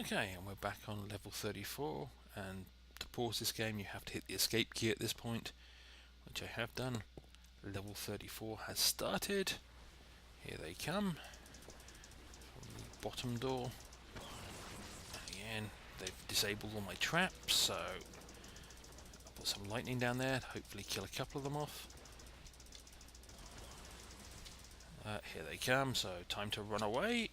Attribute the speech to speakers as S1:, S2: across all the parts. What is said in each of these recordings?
S1: Okay, and we're back on level 34, and to pause this game you have to hit the escape key at this point, which I have done. Level 34 has started. Here they come from the bottom door. Again, they've disabled all my traps, so I'll put some lightning down there to hopefully kill a couple of them off. Here they come, so time to run away.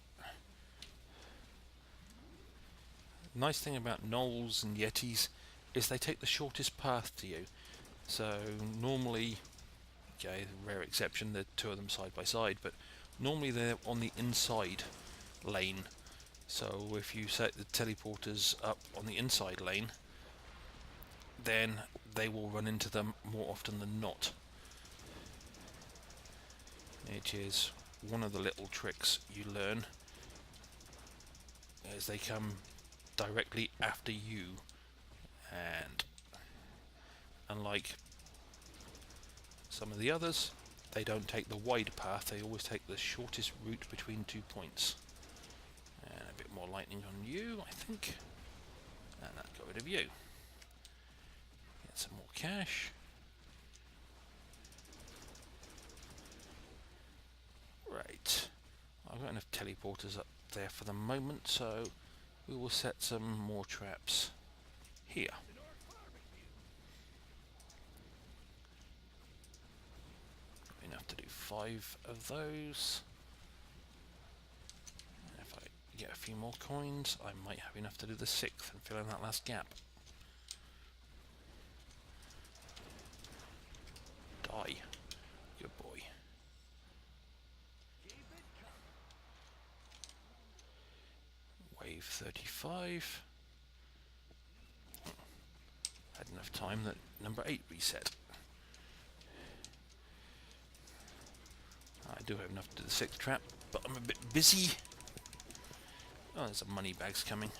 S1: Nice thing about gnolls and yetis is they take the shortest path to you. So normally, okay, rare exception, there are two of them side by side, but normally they're on the inside lane. So if you set the teleporters up on the inside lane, then they will run into them more often than not. Which is one of the little tricks you learn as they come directly after you, and unlike some of the others, they don't take the wide path, they always take the shortest route between 2 points. And a bit more lightning on you, I think, and that got rid of you. Get some more cash. Right, I've got enough teleporters up there for the moment, so we will set some more traps here. Enough to do 5 of those. And if I get a few more coins, I might have enough to do the 6th and fill in that last gap. Die. Good boy. Wave 35. Had enough time that number 8 reset. I do have enough to do the 6th trap, but I'm a bit busy. Oh, there's some money bags coming.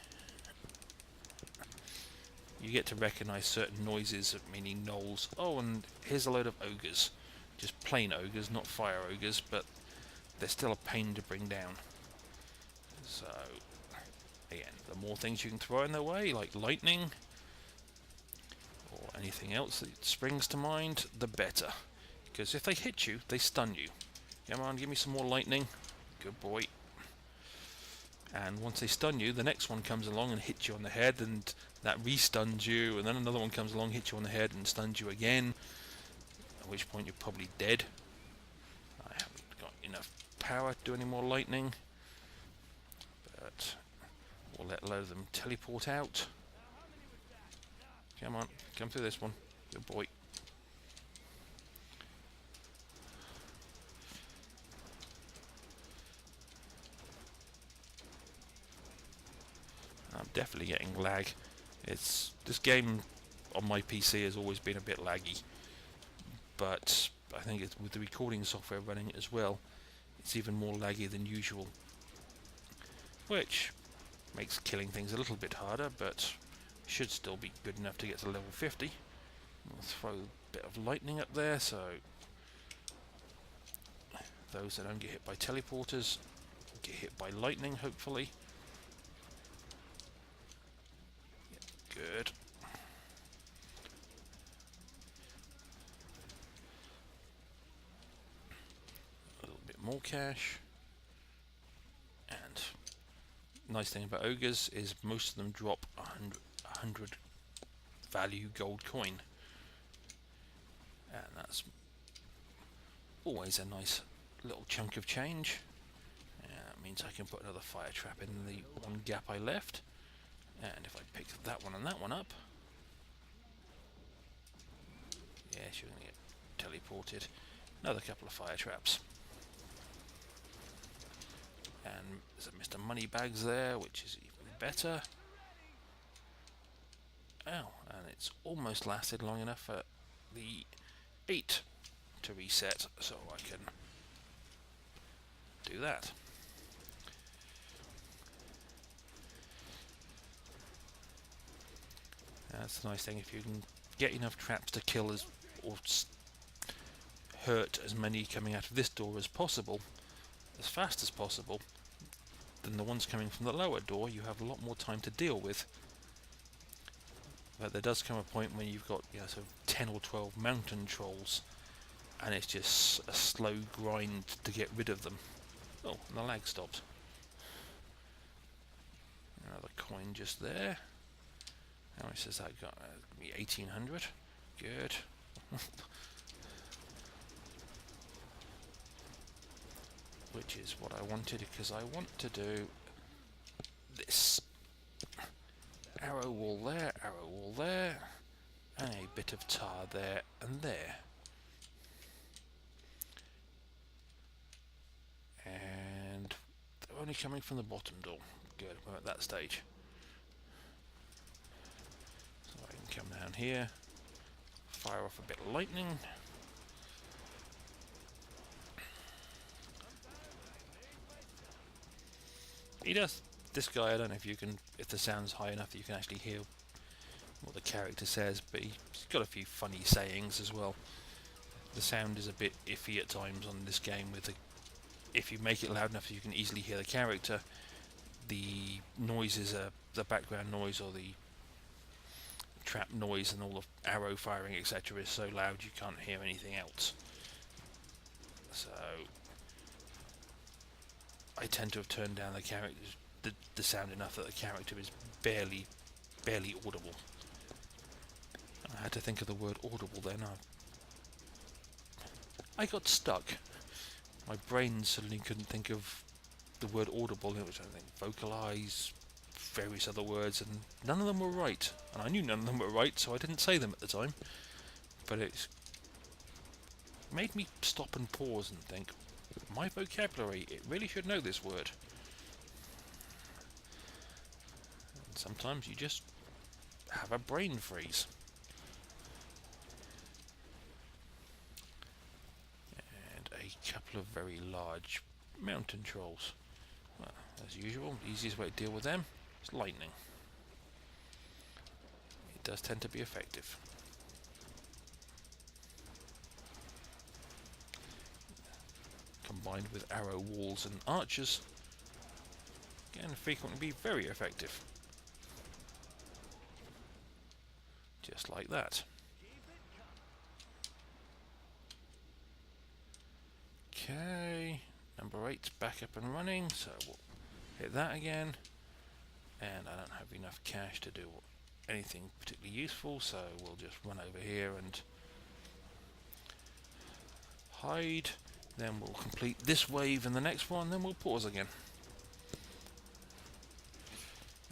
S1: You get to recognise certain noises, meaning gnolls. Oh, and here's a load of ogres. Just plain ogres, not fire ogres, but they're still a pain to bring down. So, again, the more things you can throw in their way, like lightning, or anything else that springs to mind, the better. Because if they hit you, they stun you. Come on, give me some more lightning. Good boy. And once they stun you, the next one comes along and hits you on the head, and that re-stuns you, and then another one comes along, hits you on the head, and stuns you again, at which point you're probably dead. I haven't got enough power to do any more lightning, but we'll let a load of them teleport out. Come on, come through this one. Good boy. I'm definitely getting lag. This game on my PC has always been a bit laggy, but I think it's with the recording software running it as well, it's even more laggy than usual, which makes killing things a little bit harder, but should still be good enough to get to level 50. We'll throw a bit of lightning up there, so those that don't get hit by teleporters get hit by lightning, hopefully. Good. A little bit more cash. And nice thing about ogres is most of them drop 100 value gold coin. And that's always a nice little chunk of change. And that means I can put another fire trap in the one gap I left. And if I pick that one and that one up, yeah, she's going to get teleported. Another couple of fire traps. And there's a Mr. Moneybags there, which is even better. Oh, and it's almost lasted long enough for the 8 to reset, so I can do that. That's the nice thing, if you can get enough traps to kill or hurt as many coming out of this door as possible, as fast as possible, than the ones coming from the lower door, you have a lot more time to deal with. But there does come a point when you've got, sort of 10 or 12 mountain trolls, and it's just a slow grind to get rid of them. Oh, and the lag stopped. Another coin just there. How much has that got? 1800. Good. Which is what I wanted, because I want to do this. Arrow wall there, arrow wall there, and a bit of tar there and there. And they're only coming from the bottom door. Good, we're at that stage. So I can come down here, fire off a bit of lightning. He does. This guy, I don't know if the sound's high enough that you can actually hear what the character says, but he's got a few funny sayings as well. The sound is a bit iffy at times on this game. If you make it loud enough so you can easily hear the character, the noises, the background noise or the trap noise and all the arrow firing, etc., is so loud you can't hear anything else. So I tend to have turned down the sound enough that the character is barely audible. I had to think of the word audible then. I got stuck. My brain suddenly couldn't think of the word audible. It was, I think, vocalize, various other words, and none of them were right. And I knew none of them were right, so I didn't say them at the time. But it made me stop and pause and think, my vocabulary, it really should know this word. And sometimes you just have a brain freeze. And a couple of very large mountain trolls. Well, as usual, the easiest way to deal with them is lightning. It does tend to be effective. Combined with arrow walls and archers, can frequently be very effective. Just like that. Okay, number 8's back up and running, so we'll hit that again. And I don't have enough cash to do anything particularly useful, so we'll just run over here and hide. Then we'll complete this wave and the next one, then we'll pause again.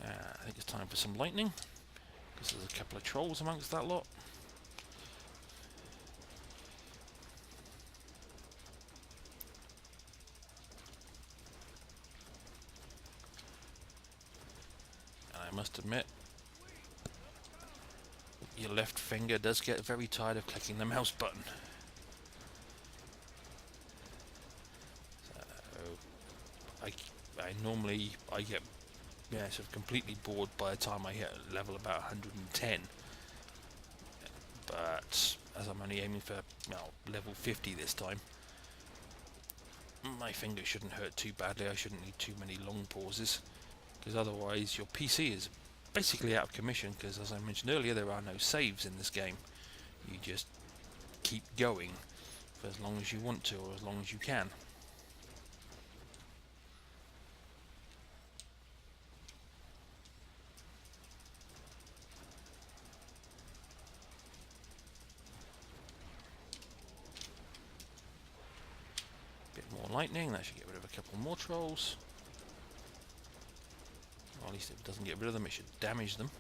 S1: I think it's time for some lightning, because there's a couple of trolls amongst that lot. And I must admit, your left finger does get very tired of clicking the mouse button. I normally get sort of completely bored by the time I hit a level about 110. But as I'm only aiming for level 50 this time, my finger shouldn't hurt too badly. I shouldn't need too many long pauses, because otherwise your PC is basically out of commission, because as I mentioned earlier, there are no saves in this game. You just keep going for as long as you want to, or as long as you can. Lightning, that should get rid of a couple more trolls. Or at least if it doesn't get rid of them, it should damage them,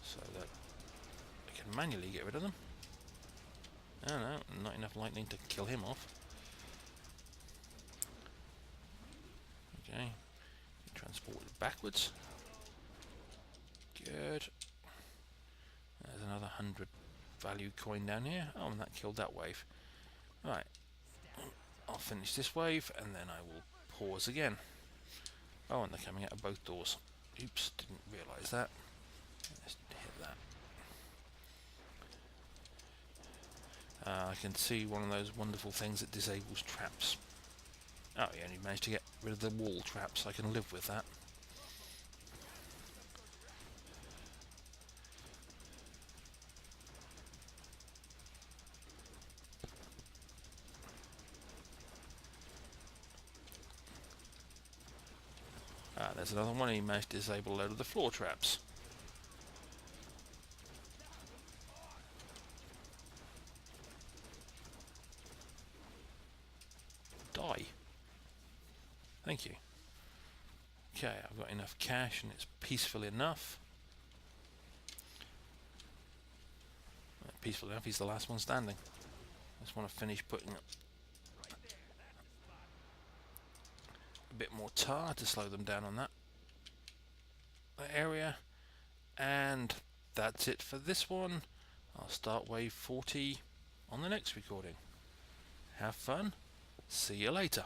S1: so that I can manually get rid of them. Oh no, not enough lightning to kill him off. Okay, transported backwards. Good. There's another 100 value coin down here. Oh, and that killed that wave. Right. I'll finish this wave and then I will pause again. Oh, and they're coming out of both doors. Oops, didn't realise that. Let's hit that. I can see one of those wonderful things that disables traps. Oh, he only managed to get rid of the wall traps. I can live with that. Ah, there's another one. He managed to disable a load of the floor traps. Die. Thank you. Okay, I've got enough cash and it's peaceful enough. Peaceful enough, he's the last one standing. I just want to finish putting up a bit more tar to slow them down on that area. And that's it for this one. I'll start wave 40 on the next recording. Have fun. See you later.